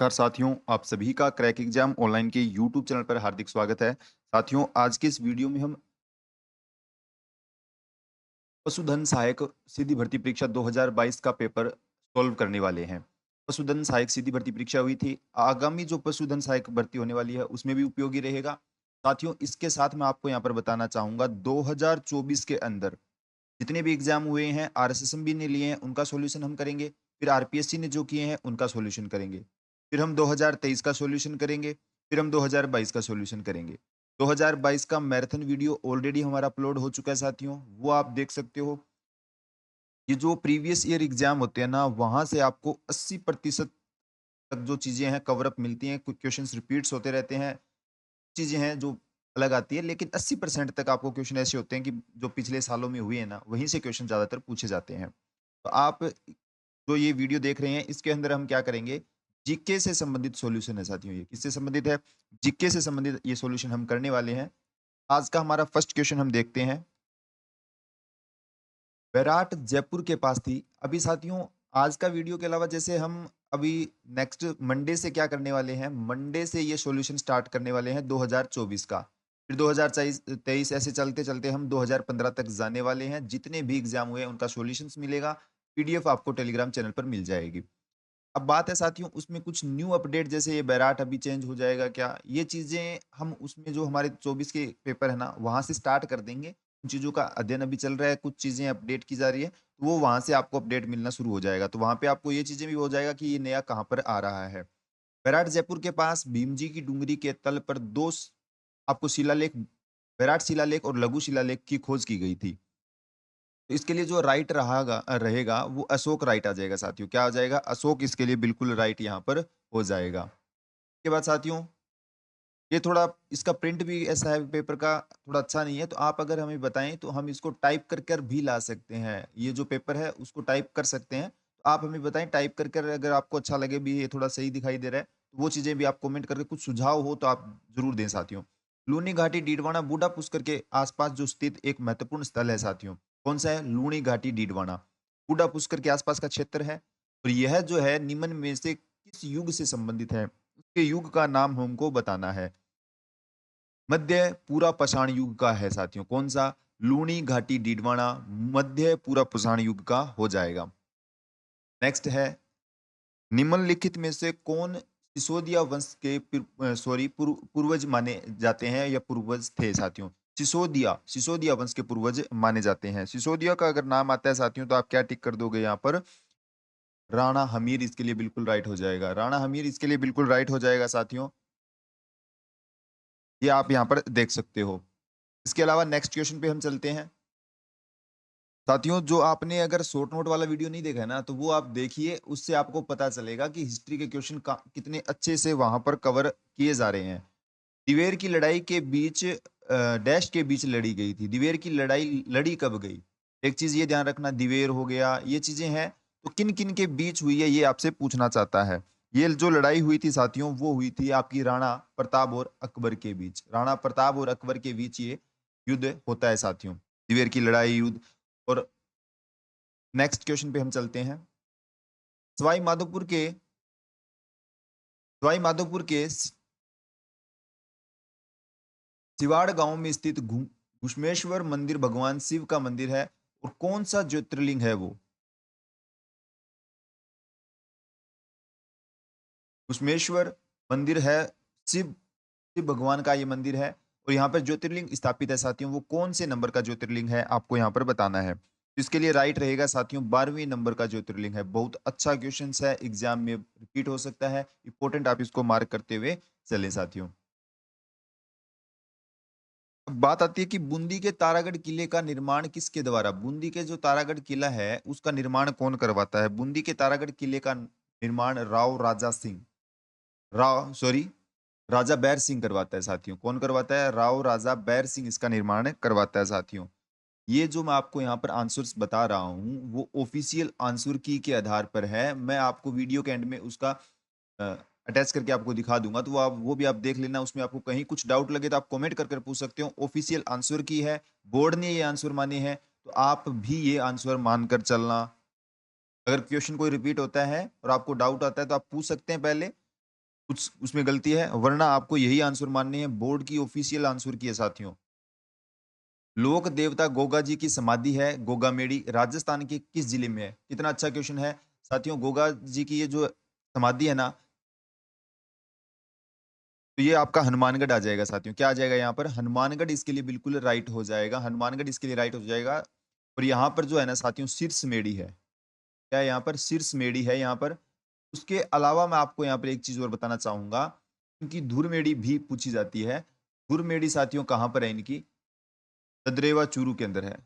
नमस्कार साथियों, आप सभी का क्रैक एग्जाम ऑनलाइन के यूट्यूब चैनल पर हार्दिक स्वागत है। साथियों, आज के इस वीडियो में हम पशुधन सहायक सीधी भर्ती परीक्षा 2022 का पेपर सॉल्व करने वाले हैं। पशुधन सहायक सीधी भर्ती परीक्षा हुई थी। आगामी जो पशुधन सहायक भर्ती होने वाली है, उसमें भी उपयोगी रहेगा। साथियों, इसके साथ मैं आपको यहाँ पर बताना चाहूँगा 2024 के अंदर जितने भी एग्जाम हुए हैं, आरएसएसबी ने लिए हैं, उनका सॉल्यूशन हम करेंगे। फिर आरपीएससी ने जो किए हैं, उनका सॉल्यूशन करेंगे। फिर हम 2023 का सॉल्यूशन करेंगे। फिर हम 2022 का सॉल्यूशन करेंगे। 2022 का मैराथन वीडियो ऑलरेडी हमारा अपलोड हो चुका है साथियों, वो आप देख सकते हो। ये जो प्रीवियस ईयर एग्जाम होते हैं ना, वहाँ से आपको 80% तक जो चीज़ें हैं कवर अप मिलती हैं। कुछ क्वेश्चंस रिपीट्स होते रहते हैं, चीज़ें हैं जो अलग आती है, लेकिन 80% तक आपको क्वेश्चन ऐसे होते हैं कि जो पिछले सालों में हुए हैं ना, वहीं से क्वेश्चन ज़्यादातर पूछे जाते हैं। तो आप जो ये वीडियो देख रहे हैं, इसके अंदर हम क्या करेंगे, जीके से संबंधित सॉल्यूशन है साथियों ये। किससे संबंधित है? जीके से संबंधित ये सॉल्यूशन हम करने वाले हैं। आज का हमारा फर्स्ट क्वेश्चन हम देखते हैं। विराट जयपुर के पास थी। अभी साथियों, आज का वीडियो के अलावा जैसे हम अभी नेक्स्ट मंडे से क्या करने वाले हैं, मंडे से ये सॉल्यूशन स्टार्ट करने वाले हैं 2024 का। फिर 2023 ऐसे चलते-चलते हम 2015 तक जाने वाले हैं। जितने भी एग्ज़ाम हुए हैं उनका सॉल्यूशंस मिलेगा, पीडीएफ आपको टेलीग्राम चैनल पर मिल जाएगी। अब बात है साथियों, उसमें कुछ न्यू अपडेट जैसे ये बैराट अभी चेंज हो जाएगा क्या? ये चीज़ें हम उसमें जो हमारे 24 के पेपर है ना, वहाँ से स्टार्ट कर देंगे। उन चीज़ों का अध्ययन अभी चल रहा है, कुछ चीज़ें अपडेट की जा रही है, तो वो वहाँ से आपको अपडेट मिलना शुरू हो जाएगा। तो वहाँ पे आपको ये चीज़ें भी हो जाएगा कि ये नया कहाँ पर आ रहा है। बैराट जयपुर के पास भीमजी की डुंगरी के तल पर 2 आपको शिलालेख, बैराट शिलालेख और लघु शिलालेख की खोज की गई थी। तो इसके लिए जो राइट रहेगा वो अशोक राइट आ जाएगा साथियों। क्या आ जाएगा? अशोक इसके लिए बिल्कुल राइट यहाँ पर हो जाएगा। इसके बाद साथियों, ये थोड़ा इसका प्रिंट भी ऐसा है पेपर का, थोड़ा अच्छा नहीं है, तो आप अगर हमें बताएँ तो हम इसको टाइप कर कर भी ला सकते हैं। ये जो पेपर है उसको टाइप कर सकते हैं। तो आप हमें बताएँ टाइप कर कर, अगर आपको अच्छा लगे भी, ये थोड़ा सही दिखाई दे रहा है, तो वो चीज़ें भी आप कमेंट करके कुछ सुझाव हो तो आप ज़रूर दें साथियों। लूनी घाटी डीडवाना बूढ़ा पुष्कर के आस-पास जो स्थित एक महत्वपूर्ण स्थल है साथियों। कौन-सा है? लूणी घाटी डीडवाना। बूढ़ा पुष्कर के आस-पास का क्षेत्र है और यह जो है निम्न में से किस युग से संबंधित है? उसके युग का नाम हमको बताना है। मध्य पूरा पाषाण युग का है साथियों। कौन-सा? लूणी घाटी डीडवाना मध्य पूरा पाषाण युग का हो जाएगा। नेक्स्ट है, निम्नलिखित में से कौन सिसोदिया वंश के पूर्वज माने जाते हैं या पूर्वज थे साथियों? सिसोदिया, सिसोदिया वंश के पूर्वज माने जाते हैं। सिसोदिया का अगर नाम आता है साथियों, तो आप क्या टिक कर दोगे यहाँ पर? राणा हमीर इसके लिए बिल्कुल राइट हो जाएगा। राणा हमीर इसके लिए बिल्कुल राइट हो जाएगा साथियों। ये आप यहाँ पर देख सकते हो। इसके अलावा नेक्स्ट क्वेश्चन पे हम चलते हैं। साथियों, जो आपने अगर शॉर्ट नोट वाला वीडियो नहीं देखा है ना, तो वो आप देखिए, उससे आपको पता चलेगा कि हिस्ट्री के क्वेश्चन का कितने अच्छे से वहाँ पर कवर किए जा रहे हैं। दिवेर की लड़ाई के बीच डैश के बीच लड़ी गई थी। दिवेर की लड़ाई लड़ी कब गई? एक चीज़ ये ध्यान रखना, दिवेर हो गया, ये चीज़ें हैं, तो किन-किन के बीच हुई है, ये आपसे पूछना चाहता है। ये जो लड़ाई हुई थी साथियों, वो हुई थी आपकी राणा प्रताप और अकबर के बीच। राणा प्रताप और अकबर के बीच ये युद्ध होता है साथियों। दिवेर की लड़ाई, युद्ध। और नेक्स्ट क्वेश्चन पे हम चलते हैं। सवाई माधोपुर के सवाई माधोपुर के सिवाड़ गांव में स्थित घुश्मेश्वर मंदिर भगवान शिव का मंदिर है और कौन सा ज्योतिर्लिंग है वो? घुश्मेश्वर मंदिर है, शिव शिव भगवान का ये मंदिर है और यहाँ पर ज्योतिर्लिंग स्थापित है साथियों। वो कौन से नंबर का ज्योतिर्लिंग है, आपको यहाँ पर बताना है। तो इसके लिए राइट रहेगा साथियों, 12वें नंबर का ज्योतिर्लिंग है। बहुत अच्छा क्वेश्चन है, एग्जाम में रिपीट हो सकता है, इंपॉर्टेंट, आप इसको मार्क करते हुए चले साथियों। अब बात आती है कि बूंदी के तारागढ़ किले का निर्माण किसके द्वारा? बूंदी के जो तारागढ़ किला है, उसका निर्माण कौन करवाता है? बूंदी के तारागढ़ किले का निर्माण राजा बैर सिंह करवाता है साथियों। कौन करवाता है? राव राजा बैर सिंह इसका निर्माण करवाता है साथियों। ये जो मैं आपको यहाँ पर आंसर्स बता रहा हूँ, वो ऑफिशियल आंसर की के आधार पर है। मैं आपको वीडियो के एंड में उसका अटैच करके आपको दिखा दूंगा, तो वो भी आप देख लेना। उसमें आपको कहीं कुछ डाउट लगे तो आप कमेंट कर कर पूछ सकते हो। ऑफिशियल आंसर की है, बोर्ड ने ये आंसर माने हैं, तो आप भी ये आंसर मानकर चलना। अगर क्वेश्चन कोई रिपीट होता है और आपको डाउट आता है तो आप पूछ सकते हैं पहले, कुछ उसमें गलती है, वरना आपको यही आंसर मानने हैं। बोर्ड की ऑफिशियल आंसर की है साथियों। लोक देवता गोगा जी की समाधि है गोगामेड़ी, राजस्थान के किस जिले में है? कितना अच्छा क्वेश्चन है साथियों। गोगा जी की ये जो समाधि है ना, तो ये आपका हनुमानगढ़ आ जाएगा साथियों। क्या आ जाएगा यहाँ पर? हनुमानगढ़ इसके लिए बिल्कुल राइट हो जाएगा। हनुमानगढ़ इसके लिए राइट हो जाएगा। और यहाँ पर जो है ना साथियों, शीर्षमेड़ी है। क्या है यहाँ पर? शीर्षमेड़ी है यहाँ पर। उसके अलावा मैं आपको यहाँ पर एक चीज और बताना चाहूंगा, क्योंकि धुरमेड़ी भी पूछी जाती है। धुरमेड़ी साथियों कहाँ पर है इनकी? ददरेवा चूरू के अंदर है।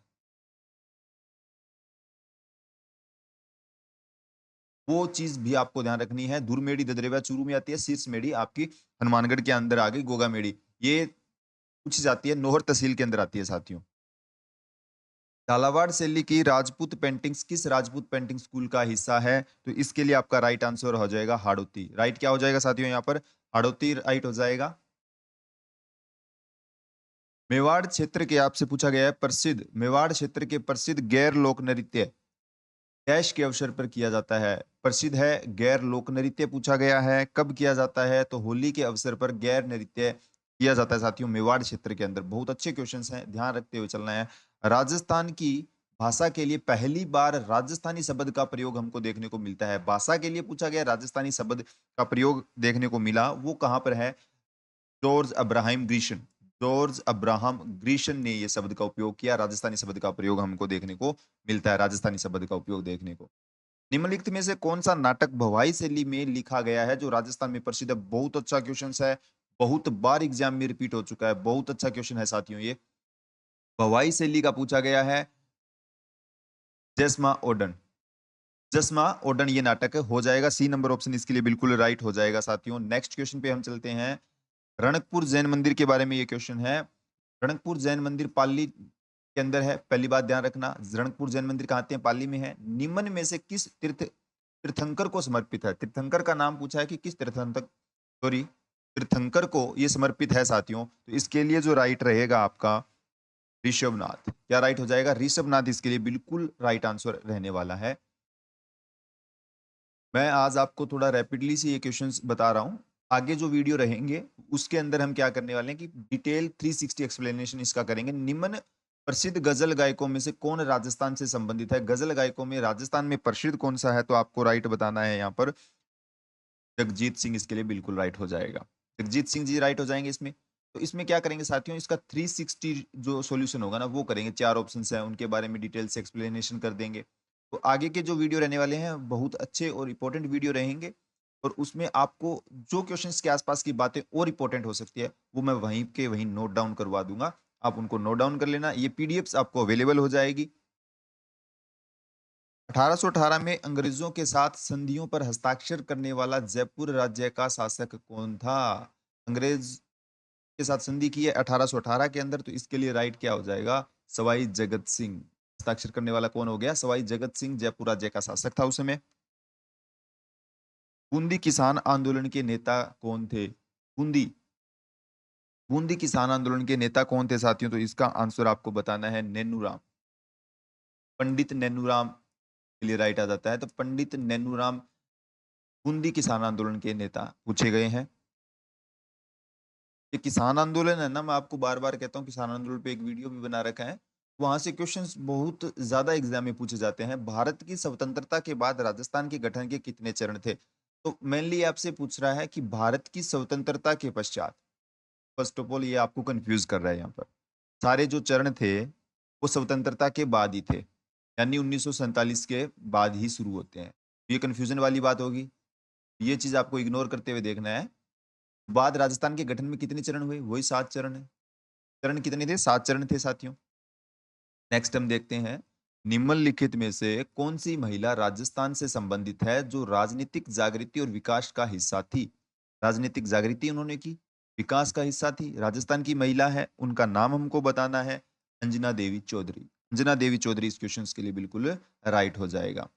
वो चीज भी आपको ध्यान रखनी है। धुरमेड़ी ददरेवा चूरू में आती है, शीर्षमेड़ी आपकी हनुमानगढ़ के अंदर आ गई गोगामेड़ी। ये पूछी जाती है, नोहर तहसील के अंदर आती है साथियों। झालावाड़ शैली की राजपूत पेंटिंग्स किस राजपूत पेंटिंग स्कूल का हिस्सा है? तो इसके लिए आपका राइट आंसर हो जाएगा हाड़ौती। राइट क्या हो जाएगा साथियों यहाँ पर? हाड़ौती राइट हो जाएगा। मेवाड़ क्षेत्र के आपसे पूछा गया है प्रसिद्ध, मेवाड़ क्षेत्र के प्रसिद्ध गैर लोक नृत्य डैश के अवसर पर किया जाता है? प्रसिद्ध है गैर लोक नृत्य पूछा गया है। कब किया जाता है? तो होली के अवसर पर गैर नृत्य किया जाता है साथियों, मेवाड़ क्षेत्र के अंदर। बहुत अच्छे क्वेश्चंस हैं, ध्यान रखते हुए चलना है। राजस्थान की भाषा के लिए पहली बार राजस्थानी शब्द का प्रयोग हमको देखने को मिलता है। भाषा के लिए पूछा गया, राजस्थानी शब्द का प्रयोग देखने को मिला, वो कहां पर है? George Abraham Grierson. George Abraham Grierson ने यह शब्द का उपयोग किया। राजस्थानी शब्द का प्रयोग हमको देखने को मिलता है, राजस्थानी शब्द का उपयोग देखने को। निम्नलिखित में से कौन सा नाटक भवाई शैली में लिखा गया है जो राजस्थान में प्रसिद्ध है? बहुत अच्छा क्वेश्चन है, बहुत बार एग्जाम में रिपीट हो चुका है। बहुत अच्छा क्वेश्चन है साथियों ये। भवाई शैली का पूछा गया है जसमा ओडन। जसमा ओडन ये नाटक हो जाएगा। सी नंबर ऑप्शन इसके लिए बिल्कुल राइट हो जाएगा साथियों। नेक्स्ट क्वेश्चन पे हम चलते हैं। रणकपुर जैन मंदिर के बारे में ये क्वेश्चन है। रणकपुर जैन मंदिर पाली के अंदर है, पहली बात ध्यान रखना। रणकपुर जैन मंदिर कहाँ आते हैं? पाली में है। निम्न में से किस तीर्थंकर को समर्पित है? तीर्थंकर का नाम पूछा है कि किस तीर्थंकर, सॉरी, तीर्थंकर को ये समर्पित है साथियों। तो इसके लिए जो राइट रहेगा आपका ऋषभनाथ। क्या राइट हो जाएगा? ऋषभनाथ इसके लिए बिल्कुल राइट आंसर रहने वाला है। मैं आज आपको थोड़ा रैपिडली से ये क्वेश्चंस बता रहा हूँ। आगे जो वीडियो रहेंगे उसके अंदर हम क्या करने वाले हैं कि डिटेल 360 एक्सप्लेनेशन इसका करेंगे। निम्न प्रसिद्ध गजल गायकों में से कौन राजस्थान से संबंधित है? गजल गायकों में राजस्थान में प्रसिद्ध कौन सा है? तो आपको राइट बताना है यहाँ पर। जगजीत सिंह इसके लिए बिल्कुल राइट हो जाएगा। जगजीत सिंह जी राइट हो जाएंगे इसमें। तो इसमें क्या करेंगे साथियों, इसका 360 जो सॉल्यूशन होगा ना वो करेंगे। 4 ऑप्शंस हैं, उनके बारे में डिटेल से एक्सप्लेनेशन कर देंगे। तो आगे के जो वीडियो रहने वाले हैं बहुत अच्छे और इंपॉर्टेंट वीडियो रहेंगे। और उसमें आपको जो क्वेश्चंस के आसपास की बातें और इंपॉर्टेंट हो सकती है वो मैं वहीं के वहीं नोट डाउन करवा दूंगा। आप उनको नोट डाउन कर लेना। ये पीडीएफ्स आपको अवेलेबल हो जाएगी। 1818 में अंग्रेजों के साथ संधियों पर हस्ताक्षर करने वाला जयपुर राज्य का शासक कौन था? अंग्रेज के साथ संधि की है 1818 के अंदर। तो इसके लिए राइट क्या हो जाएगा? सवाई जगत सिंह। हस्ताक्षर करने वाला कौन हो गया? सवाई जगत सिंह जयपुर राज्य का शासक था उस समय। बूंदी किसान आंदोलन के नेता कौन थे? बूंदी बूंदी किसान आंदोलन के नेता कौन थे साथियों? तो इसका आंसर आपको बताना है नेनूराम। पंडित नेनूराम के लिए राइट आ जाता है। तो पंडित नेनूराम बूंदी किसान आंदोलन के नेता पूछे गए हैं। ये किसान आंदोलन है ना, मैं आपको बार बार कहता हूँ, किसान आंदोलन पे एक वीडियो भी बना रखा है। वहां से क्वेश्चंस बहुत ज्यादा एग्जाम में पूछे जाते हैं। भारत की स्वतंत्रता के बाद राजस्थान के गठन के कितने चरण थे? तो मेनली आपसे पूछ रहा है कि भारत की स्वतंत्रता के पश्चात। फर्स्ट ऑफ ऑल ये आपको कंफ्यूज कर रहा है यहाँ पर। सारे जो चरण थे वो स्वतंत्रता के बाद ही थे, यानी 1947 के बाद ही शुरू होते हैं। ये कंफ्यूजन वाली बात होगी, ये चीज आपको इग्नोर करते हुए देखना है। बाद राजस्थान के गठन में कितने चरण हुए? वही 7 चरण है। चरण कितने थे? 7 चरण थे साथियों। नेक्स्ट हम देखते हैं, निम्नलिखित में से कौन सी महिला राजस्थान से संबंधित है जो राजनीतिक जागृति और विकास का हिस्सा थी? राजनीतिक जागृति उन्होंने की, विकास का हिस्सा थी, राजस्थान की महिला है, उनका नाम हमको बताना है। अंजना देवी चौधरी। अंजना देवी चौधरी इस क्वेश्चन के लिए बिल्कुल राइट हो जाएगा।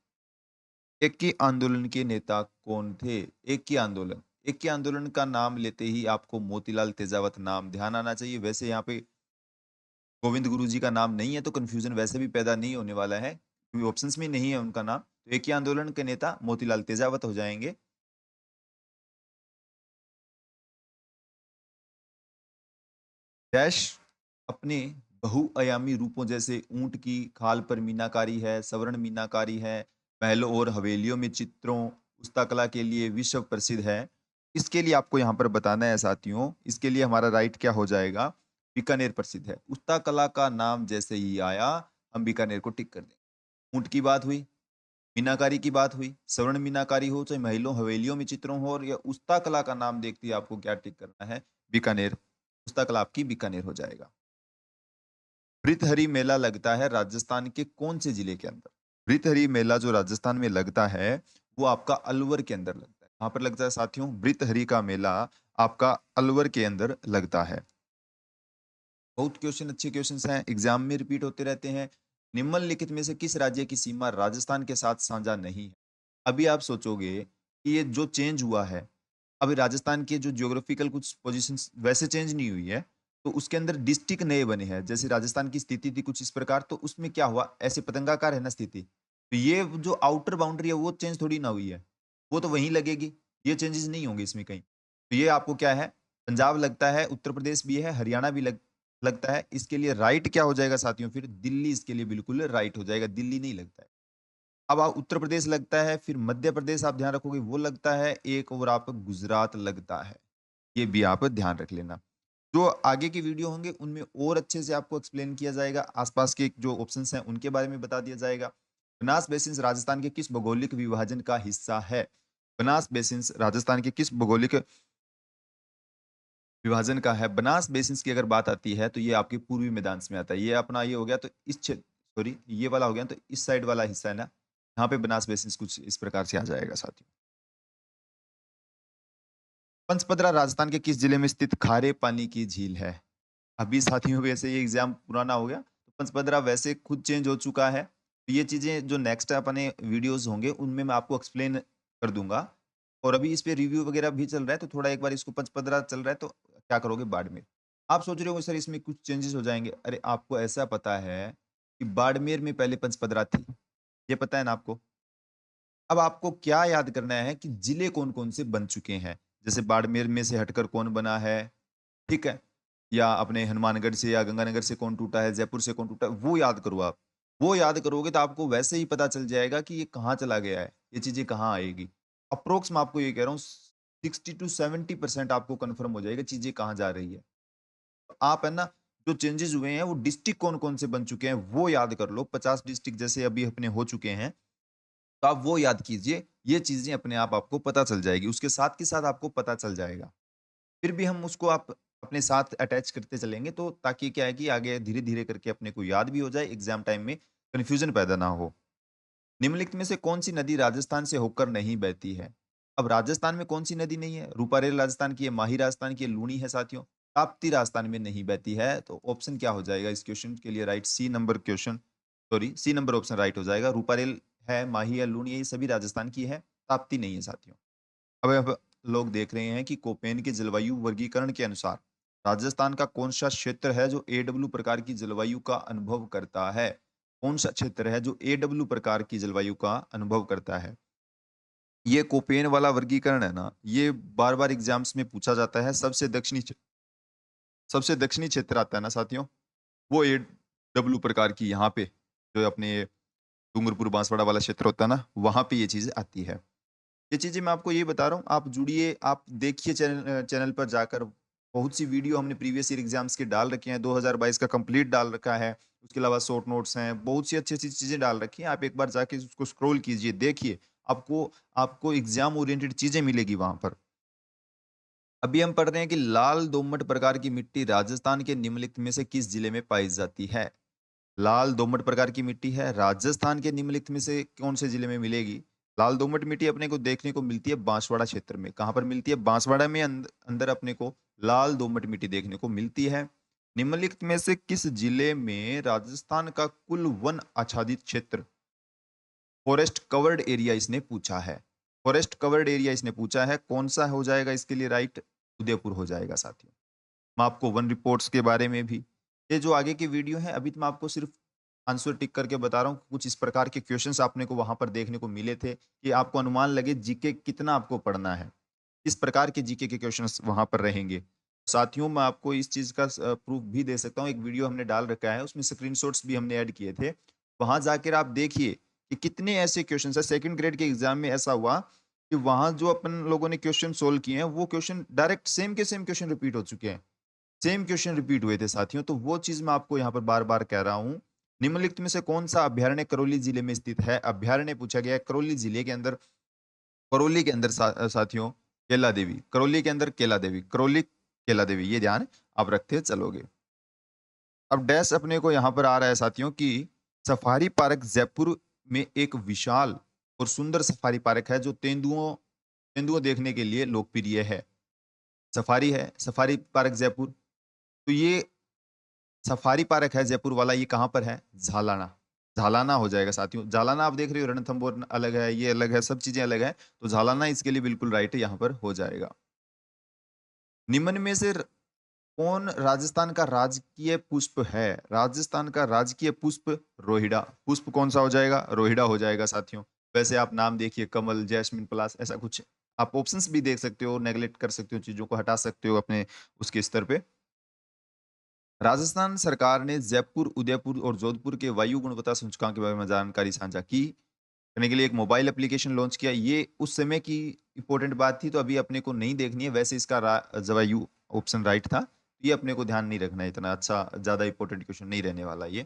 एक की आंदोलन के नेता कौन थे? एक की आंदोलन, एक के आंदोलन का नाम लेते ही आपको मोतीलाल तेजावत नाम ध्यान आना चाहिए। वैसे यहाँ पे गोविंद गुरु जी का नाम नहीं है तो कंफ्यूजन वैसे भी पैदा नहीं होने वाला है, क्योंकि ऑप्शंस में नहीं है उनका नाम। तो एक ही आंदोलन के नेता मोतीलाल तेजावत हो जाएंगे। डैश अपने बहुआयामी रूपों जैसे ऊंट की खाल पर मीनाकारी है, स्वर्ण मीनाकारी है, महलों और हवेलियों में चित्रों, पुस्तकला के लिए विश्व प्रसिद्ध है। इसके लिए आपको यहाँ पर बताना है साथियों, इसके लिए हमारा राइट क्या हो जाएगा? बीकानेर प्रसिद्ध है। पुस्तकला का नाम जैसे ही आया, हम बीकानेर को टिक कर देंगे। ऊंट की बात हुई, मीनाकारी की बात हुई, स्वर्ण मीनाकारी हो चाहे महलों हवेलियों में चित्रों हो, और या पुस्तकला का नाम देखते ही आपको क्या टिक करना है? बीकानेर। पुस्तकला आपकी बीकानेर हो जाएगा। भृतहरि मेला लगता है राजस्थान के कौन से जिले के अंदर? भृतहरि मेला जो राजस्थान में लगता है, वो आपका अलवर के अंदर लगता है। कहाँ पर लगता है साथियों? भृतहरि का मेला आपका अलवर के अंदर लगता है। बहुत क्वेश्चन, अच्छे क्वेश्चंस हैं, एग्जाम में रिपीट होते रहते हैं। निम्नलिखित में से किस राज्य की सीमा राजस्थान के साथ साझा नहीं है? अभी आप सोचोगे कि ये जो चेंज हुआ है, अभी राजस्थान के जो ज्योग्राफिकल कुछ पोजीशंस वैसे चेंज नहीं हुई है, तो उसके अंदर डिस्ट्रिक्ट नए बने हैं। जैसे राजस्थान की स्थिति थी कुछ इस प्रकार, तो उसमें क्या हुआ, ऐसे पतंगाकार है ना स्थिति, तो ये जो आउटर बाउंड्री है वो चेंज थोड़ी ना हुई है, वो तो वहीं लगेगी। ये चेंजेस नहीं होंगे इसमें कहीं। तो ये आपको क्या है, पंजाब लगता है, उत्तर प्रदेश भी है, हरियाणा भी लगता है। इसके लिए राइट क्या हो जाएगा साथियों? फिर दिल्ली इसके लिए बिल्कुल राइट हो जाएगा, दिल्ली नहीं लगता है। अब आप उत्तर प्रदेश लगता है, फिर मध्य प्रदेश आप ध्यान रखोगे वो लगता है, एक और आप गुजरात लगता है, ये भी आप ध्यान रख लेना। जो आगे की वीडियो होंगे उनमें और अच्छे से आपको एक्सप्लेन किया जाएगा, आसपास के जो ऑप्शंस हैं उनके बारे में बता दिया जाएगा। बनास बेसिन राजस्थान के किस भौगोलिक विभाजन का हिस्सा है? बनास बेसिन राजस्थान के किस भौगोलिक विभाजन का है? बनास बेसिन की अगर बात आती है तो ये आपके पूर्वी मैदान में आता है। ये अपना ये हो गया, तो इस क्षेत्र, सॉरी ये वाला हो गया, तो इस साइड वाला हिस्सा है ना, यहाँ पे बनास बेसिन कुछ इस प्रकार से आ जाएगा साथियों। पंचपदरा राजस्थान के किस जिले में स्थित खारे पानी की झील है? अभी साथियों वैसे ये एग्जाम पुराना हो गया, तो पंचपदरा वैसे खुद चेंज हो चुका है। तो ये चीजें जो नेक्स्ट अपने वीडियोस होंगे उनमें मैं आपको एक्सप्लेन कर दूंगा। और अभी इस पे रिव्यू वगैरह भी चल रहा है, तो थोड़ा एक बार इसको, पंचपदरा चल रहा है तो क्या करोगे, बाड़मेर। आप सोच रहे हो सर इसमें कुछ चेंजेस हो जाएंगे, अरे आपको ऐसा पता है कि बाड़मेर में पहले पंचपदरा थी, ये पता है ना आपको। अब आपको क्या याद करना है कि जिले कौन कौन से बन चुके हैं, जैसे बाड़मेर में से हटकर कौन बना है, ठीक है, या अपने हनुमानगढ़ से या गंगानगर से कौन टूटा है, जयपुर से कौन टूटा है, वो याद करो आप। वो याद करोगे तो आपको वैसे ही पता चल जाएगा कि ये कहाँ चला गया है, ये चीजें कहाँ आएगी। अप्रोक्स मैं आपको ये कह रहा हूँ, 60 to 70% आपको कंफर्म हो जाएगा चीजें कहाँ जा रही है। तो आप है ना, जो चेंजेस हुए हैं वो डिस्ट्रिक्ट कौन कौन से बन चुके हैं वो याद कर लो। 50 डिस्ट्रिक्ट जैसे अभी अपने हो चुके हैं, तो आप वो याद कीजिए, ये चीजें अपने आप आपको पता चल जाएगी, उसके साथ के साथ आपको पता चल जाएगा। फिर भी हम उसको आप अपने साथ अटैच करते चलेंगे, तो ताकि क्या है कि आगे धीरे-धीरे करके अपने को याद भी हो जाए, एग्ज़ाम टाइम में कन्फ्यूज़न पैदा ना हो। निम्नलिखित में से कौन-सी नदी राजस्थान से होकर नहीं बहती है? अब राजस्थान में कौन-सी नदी नहीं है? रूपारेल राजस्थान की है, माही राजस्थान की है, लूनी है साथियों। ताप्ती राजस्थान में नहीं बहती है, तो ऑप्शन क्या हो जाएगा इस क्वेश्चन के लिए right? C number question, sorry C number option right हो जाएगा। रूपारेल है, माही है, लूनी है, ये सभी राजस्थान की है, ताप्ती नहीं है साथियों। अब लोग देख रहे हैं कि कोपेन के जलवायु वर्गीकरण के अनुसार राजस्थान का कौन सा क्षेत्र है जो एडब्ल्यू प्रकार की जलवायु का अनुभव करता है? कौन सा क्षेत्र है जो एडब्ल्यू प्रकार की जलवायु का अनुभव करता है? ये कोपेन वाला वर्गीकरण है ना, ये बार बार एग्जाम्स में पूछा जाता है। सबसे दक्षिणी क्षेत्र आता है ना साथियों, वो एडब्ल्यू प्रकार की, यहाँ पे जो अपने डूंगरपुर बांसवाड़ा वाला क्षेत्र होता है ना, वहां पे ये चीज आती है। ये चीज़ें मैं आपको ये बता रहा हूँ, आप जुड़िए, आप देखिए चैनल पर जाकर। बहुत सी वीडियो हमने प्रीवियस ईयर एग्जाम्स के डाल रखे हैं, 2022 का कंप्लीट डाल रखा है। उसके अलावा शॉर्ट नोट्स हैं, बहुत सी अच्छी-अच्छी चीज़ें डाल रखी हैं। आप एक बार जाके उसको स्क्रॉल कीजिए, देखिए, आपको आपको एग्जाम ओरिएंटेड चीज़ें मिलेगी वहाँ पर। अभी हम पढ़ रहे हैं कि लाल दोमट प्रकार की मिट्टी राजस्थान के निम्नलिखित में से किस जिले में पाई जाती है? लाल दोमट प्रकार की मिट्टी है, राजस्थान के निम्नलिखित में से कौन से जिले में मिलेगी? लाल दोमट मिट्टी अपने को देखने को मिलती है बांसवाड़ा क्षेत्र में। कहाँ पर मिलती है? बांसवाड़ा में अंदर अपने को लाल दोमट मिट्टी देखने को मिलती है। निम्नलिखित में से किस जिले में राजस्थान का कुल वन आच्छादित क्षेत्र, फॉरेस्ट कवर्ड एरिया इसने पूछा है। फॉरेस्ट कवर्ड एरिया इसने पूछा है, कौन सा हो जाएगा इसके लिए राइट? उदयपुर हो जाएगा साथियों। मैं आपको वन रिपोर्ट्स के बारे में भी, ये जो आगे की वीडियो है, अभी तो मैं आपको सिर्फ आंसर टिक करके बता रहा हूँ। कुछ इस प्रकार के क्वेश्चंस आपने को वहां पर देखने को मिले थे कि आपको अनुमान लगे जीके कितना आपको पढ़ना है, किस प्रकार के जीके के क्वेश्चंस वहां पर रहेंगे। साथियों मैं आपको इस चीज़ का प्रूफ भी दे सकता हूँ, एक वीडियो हमने डाल रखा है, उसमें स्क्रीनशॉट्स भी हमने ऐड किए थे। वहाँ जाकर आप देखिए कि कितने ऐसे क्वेश्चन्स हैं, सेकंड ग्रेड के एग्ज़ाम में ऐसा हुआ कि वहाँ जो अपन लोगों ने क्वेश्चन सोल्व किए हैं, वो क्वेश्चन डायरेक्ट सेम के सेम क्वेश्चन रिपीट हो चुके हैं। सेम क्वेश्चन रिपीट हुए थे साथियों, तो वो चीज़ मैं आपको यहाँ पर बार-बार कह रहा हूँ। निम्नलिखित में से कौन-सा अभयारण्य करौली जिले में स्थित है? अभयारण्य पूछा गया है करौली जिले के अंदर, करौली के अंदर साथियों केला देवी, करौली के अंदर केला देवी, करौली केला देवी, ये ध्यान आप रखते चलोगे। अब डैश अपने को यहाँ पर आ रहा है साथियों कि सफारी पार्क जयपुर में एक विशाल और सुंदर सफारी पार्क है जो तेंदुओं तेंदुओं देखने के लिए लोकप्रिय है। सफारी है, सफारी पार्क जयपुर। तो ये सफारी पार्क है जयपुर वाला, ये कहाँ पर है? झालाना। झालाना हो जाएगा साथियों। झालाना आप देख रहे हो, रणथंभौर अलग है, ये अलग है, सब चीज़ें अलग हैं। तो झालाना इसके लिए बिल्कुल राइट यहाँ पर हो जाएगा। निम्न में से कौन राजस्थान का राजकीय पुष्प है? राजस्थान का राजकीय पुष्प रोहिड़ा। पुष्प कौन सा हो जाएगा? रोहिड़ा हो जाएगा साथियों। वैसे आप नाम देखिए कमल, जैस्मिन, पलाश, ऐसा कुछ आप ऑप्शंस भी देख सकते हो, नेगलेक्ट कर सकते हो, चीज़ों को हटा सकते हो अपने उसके स्तर पे। राजस्थान सरकार ने जयपुर, उदयपुर और जोधपुर के वायु गुणवत्ता सूचकांक के बारे में जानकारी साझा की करने के लिए एक मोबाइल एप्लीकेशन लॉन्च किया। ये उस समय की इंपॉर्टेंट बात थी, तो अभी अपने को नहीं देखनी है। वैसे इसका जवायु ऑप्शन राइट था। ये अपने को ध्यान नहीं रखना है, इतना अच्छा ज़्यादा इंपॉर्टेंट क्वेश्चन नहीं रहने वाला ये।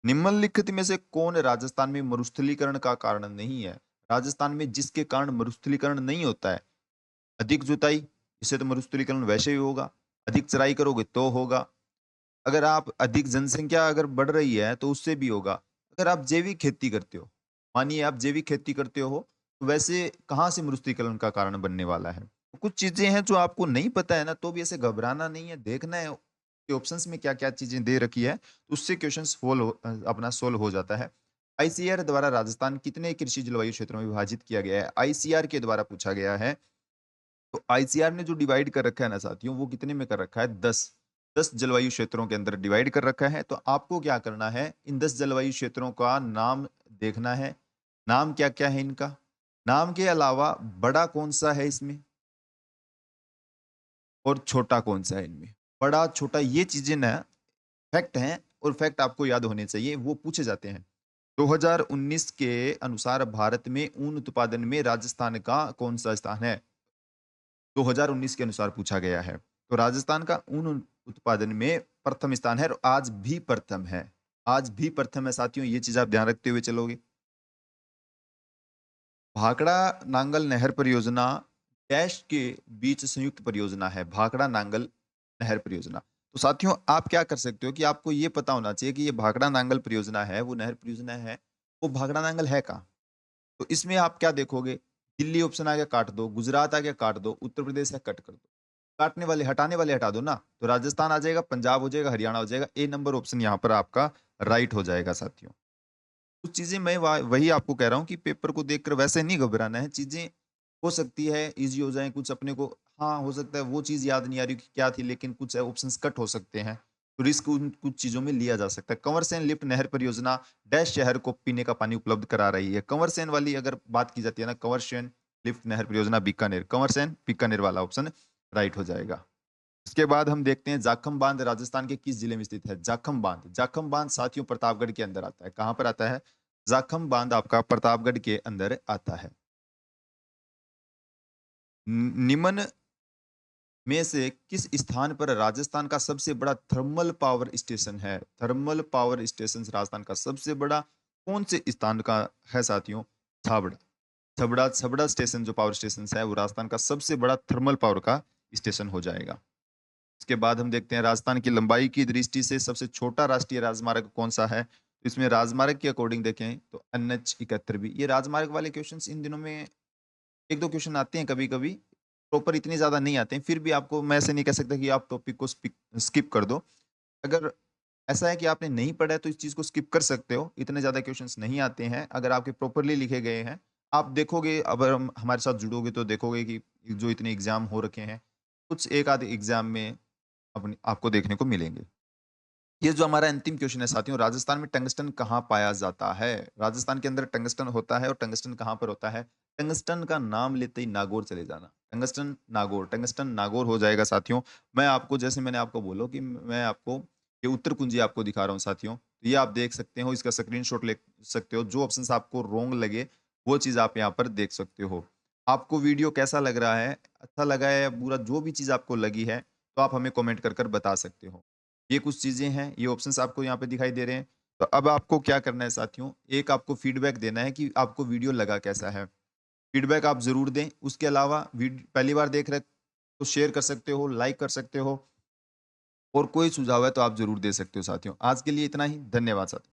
निम्नलिखित में से कौन राजस्थान में मरुस्थलीकरण का कारण नहीं है? राजस्थान में जिसके कारण मरुस्थलीकरण नहीं होता है, अधिक जुताई, इससे तो मरुस्थलीकरण वैसे ही होगा। अधिक चराई करोगे तो होगा। अगर आप अधिक जनसंख्या अगर बढ़ रही है तो उससे भी होगा। अगर आप जैविक खेती करते हो, मानिए आप जैविक खेती करते हो, तो वैसे कहाँ से मरुस्थलीकरण का कारण बनने वाला है? तो कुछ चीज़ें हैं जो आपको नहीं पता है ना, तो भी ऐसे घबराना नहीं है, देखना है कि ऑप्शंस में क्या-क्या चीज़ें दे रखी है, तो उससे क्वेश्चन अपना सोल्व हो जाता है। आईसीआर द्वारा राजस्थान कितने कृषि जलवायु क्षेत्रों में विभाजित किया गया है? आईसीआर के द्वारा पूछा गया है। तो आईसीआर ने जो डिवाइड कर रखा है ना साथियों, वो कितने में कर रखा है? 10। 10 जलवायु क्षेत्रों के अंदर डिवाइड कर रखा है। तो आपको क्या करना है, इन 10 जलवायु क्षेत्रों का नाम देखना है। नाम क्या-क्या है इनका? नाम के अलावा बड़ा कौन-सा है इसमें और छोटा कौन-सा है इनमें? बड़ा, छोटा ये चीज़ें ना फैक्ट हैं और फैक्ट आपको याद होने चाहिए, वो पूछे जाते हैं। 2019 के अनुसार भारत में ऊन उत्पादन में राजस्थान का कौन-सा स्थान है? 2019 के अनुसार पूछा गया है। तो राजस्थान का ऊन उत्पादन में प्रथम स्थान है और आज भी प्रथम है। आज भी प्रथम है साथियों, ये चीज़ आप ध्यान रखते हुए चलोगे। भाखड़ा नांगल नहर परियोजना डैश के बीच संयुक्त परियोजना है। भाखड़ा नांगल नहर परियोजना। तो साथियों आप क्या कर सकते हो कि आपको ये पता होना चाहिए कि ये भाखड़ा नांगल परियोजना है, वो नहर परियोजना है, वो भाखड़ा नांगल है कहाँ? तो इसमें आप क्या देखोगे? दिल्ली ऑप्शन आ गया काट दो, गुजरात आ गया काट दो, उत्तर प्रदेश है कट कर दो। काटने वाले हटाने वाले हटा दो ना, तो राजस्थान आ जाएगा, पंजाब हो जाएगा, हरियाणा हो जाएगा। ए नंबर ऑप्शन यहाँ पर आपका राइट हो जाएगा साथियों। कुछ चीजें मैं वही आपको कह रहा हूँ कि पेपर को देखकर वैसे नहीं घबराना है। चीजें हो सकती है इजी हो जाए, कुछ अपने को, हाँ हो सकता है वो चीज याद नहीं आ रही कि क्या थी, लेकिन कुछ ऑप्शंस कट हो सकते हैं, तो रिस्क उन कुछ चीजों में लिया जा सकता है। कंवरसेन लिफ्ट नहर परियोजना डैश शहर को पीने का पानी उपलब्ध करा रही है। कंवरसेन वाली अगर बात की जाती है ना, कंवरसेन लिफ्ट नहर परियोजना बीकानेर, कंवरसेन बीकानेर वाला ऑप्शन राइट हो जाएगा। इसके बाद हम देखते हैं जाखम बांध राजस्थान के किस जिले में स्थित है? जाखम बांध, जाखम बांध साथियों प्रतापगढ़ के अंदर आता है। कहां पर आता है? जाखम बांध आपका प्रतापगढ़ के अंदर आता है। निम्न में से किस स्थान पर राजस्थान का सबसे बड़ा थर्मल पावर स्टेशन है? थर्मल पावर स्टेशन राजस्थान का सबसे बड़ा कौन से स्थान का है साथियों? छाबड़ा। छबड़ा, छबड़ा स्टेशन जो पावर स्टेशन है वो राजस्थान का सबसे बड़ा थर्मल पावर का स्टेशन हो जाएगा। इसके बाद हम देखते हैं राजस्थान की लंबाई की दृष्टि से सबसे छोटा राष्ट्रीय राजमार्ग कौन सा है? तो इसमें राजमार्ग के अकॉर्डिंग देखें तो एनएच 71 भी। ये राजमार्ग वाले क्वेश्चंस इन दिनों में एक दो क्वेश्चन आते हैं कभी कभी, प्रॉपर इतने ज्यादा नहीं आते हैं, फिर भी आपको मैं ऐसे नहीं कह सकता कि आप टॉपिक को स्किप कर दो। अगर ऐसा है कि आपने नहीं पढ़ा है तो इस चीज को स्किप कर सकते हो, इतने ज्यादा क्वेश्चंस नहीं आते हैं अगर आपके प्रॉपरली लिखे गए हैं। आप देखोगे, अगर हम हमारे साथ जुड़ोगे तो देखोगे कि जो इतने एग्जाम हो रखे हैं, कुछ एक आधे एग्जाम में अपनी आपको देखने को मिलेंगे। ये जो हमारा अंतिम क्वेश्चन है साथियों, राजस्थान में टंगस्टन कहाँ पाया जाता है? राजस्थान के अंदर टंगस्टन होता है और टंगस्टन कहाँ पर होता है? टंगस्टन का नाम लेते ही नागौर चले जाना। टंगस्टन नागौर हो जाएगा साथियों। मैं आपको जैसे मैंने आपको बोला कि मैं आपको ये उत्तर कुंजी आपको दिखा रहा हूँ साथियों। तो ये आप देख सकते हो, इसका स्क्रीनशॉट ले सकते हो। जो ऑप्शंस आपको रॉन्ग लगे वो चीज़ आप यहाँ पर देख सकते हो। आपको वीडियो कैसा लग रहा है? अच्छा लगा है या बुरा, जो भी चीज़ आपको लगी है तो आप हमें कमेंट कर कर बता सकते हो। ये कुछ चीज़ें हैं, ये ऑप्शंस आपको यहाँ पे दिखाई दे रहे हैं। तो अब आपको क्या करना है साथियों, एक आपको फीडबैक देना है कि आपको वीडियो लगा कैसा है। फीडबैक आप ज़रूर दें। उसके अलावा पहली बार देख रहे तो शेयर कर सकते हो, लाइक कर सकते हो और कोई सुझाव है तो आप ज़रूर दे सकते हो साथियों। आज के लिए इतना ही, धन्यवाद साथियों।